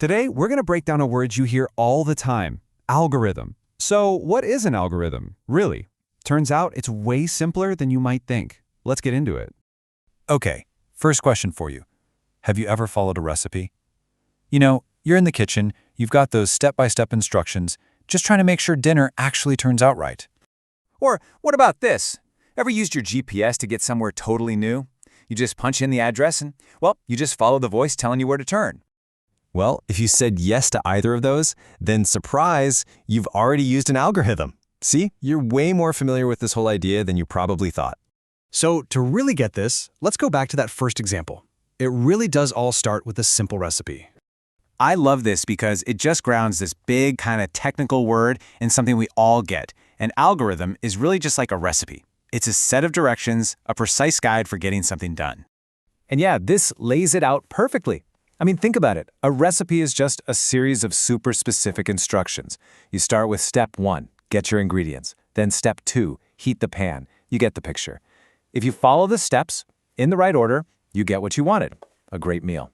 Today, we're going to break down a word you hear all the time, algorithm. So what is an algorithm, really? Turns out it's way simpler than you might think. Let's get into it. Okay, first question for you. Have you ever followed a recipe? You know, you're in the kitchen, you've got those step-by-step instructions, just trying to make sure dinner actually turns out right. Or what about this? Ever used your GPS to get somewhere totally new? You just punch in the address and, well, you just follow the voice telling you where to turn. Well, if you said yes to either of those, then surprise, you've already used an algorithm. See, you're way more familiar with this whole idea than you probably thought. So to really get this, let's go back to that first example. It really does all start with a simple recipe. I love this because it just grounds this big kind of technical word in something we all get. An algorithm is really just like a recipe. It's a set of directions, a precise guide for getting something done. And yeah, this lays it out perfectly. I mean, think about it. A recipe is just a series of super specific instructions. You start with step 1, get your ingredients. Then step 2, heat the pan. You get the picture. If you follow the steps in the right order, you get what you wanted, a great meal.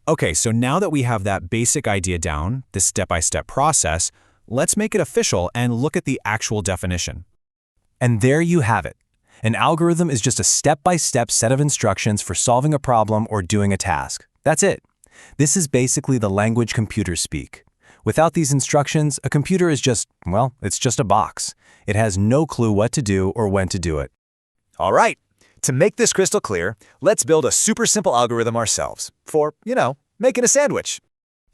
Okay, so now that we have that basic idea down, this step-by-step process, let's make it official and look at the actual definition. And there you have it. An algorithm is just a step-by-step set of instructions for solving a problem or doing a task. That's it. This is basically the language computers speak. Without these instructions, a computer is just, well, it's just a box. It has no clue what to do or when to do it. All right, to make this crystal clear, let's build a super simple algorithm ourselves for, making a sandwich.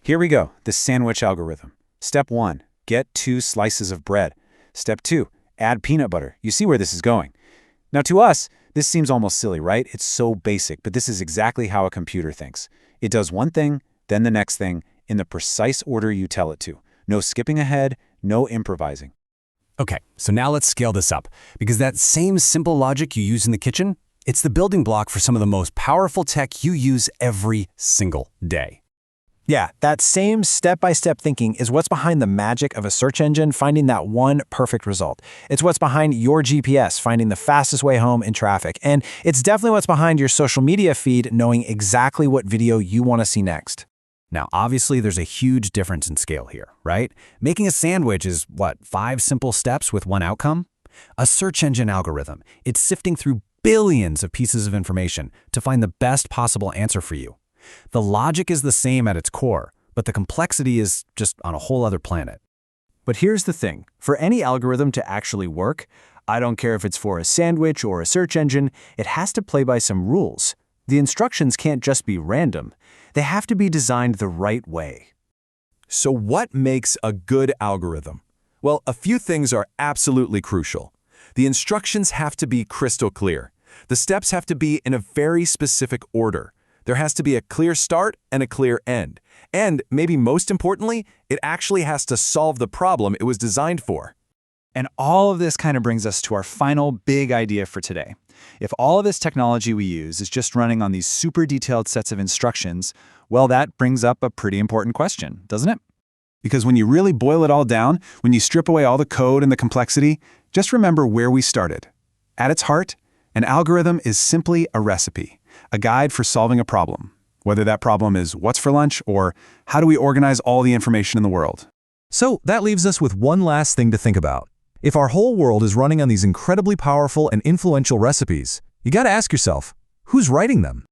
Here we go, the sandwich algorithm. Step 1, get 2 slices of bread. Step 2, add peanut butter. You see where this is going. Now to us, this seems almost silly, right? It's so basic, but this is exactly how a computer thinks. It does one thing, then the next thing, in the precise order you tell it to. No skipping ahead, no improvising. Okay, so now let's scale this up, because that same simple logic you use in the kitchen, it's the building block for some of the most powerful tech you use every single day. Yeah, that same step-by-step thinking is what's behind the magic of a search engine finding that one perfect result. It's what's behind your GPS finding the fastest way home in traffic. And it's definitely what's behind your social media feed knowing exactly what video you want to see next. Now, obviously, there's a huge difference in scale here, right? Making a sandwich is, 5 simple steps with one outcome? A search engine algorithm, it's sifting through billions of pieces of information to find the best possible answer for you. The logic is the same at its core, but the complexity is just on a whole other planet. But here's the thing. For any algorithm to actually work, I don't care if it's for a sandwich or a search engine, it has to play by some rules. The instructions can't just be random. They have to be designed the right way. So what makes a good algorithm? Well, a few things are absolutely crucial. The instructions have to be crystal clear. The steps have to be in a very specific order. There has to be a clear start and a clear end. And maybe most importantly, it actually has to solve the problem it was designed for. And all of this kind of brings us to our final big idea for today. If all of this technology we use is just running on these super detailed sets of instructions, well, that brings up a pretty important question, doesn't it? Because when you really boil it all down, when you strip away all the code and the complexity, just remember where we started. At its heart, an algorithm is simply a recipe, a guide for solving a problem, whether that problem is what's for lunch or how do we organize all the information in the world. So that leaves us with one last thing to think about. If our whole world is running on these incredibly powerful and influential recipes, you got to ask yourself, who's writing them?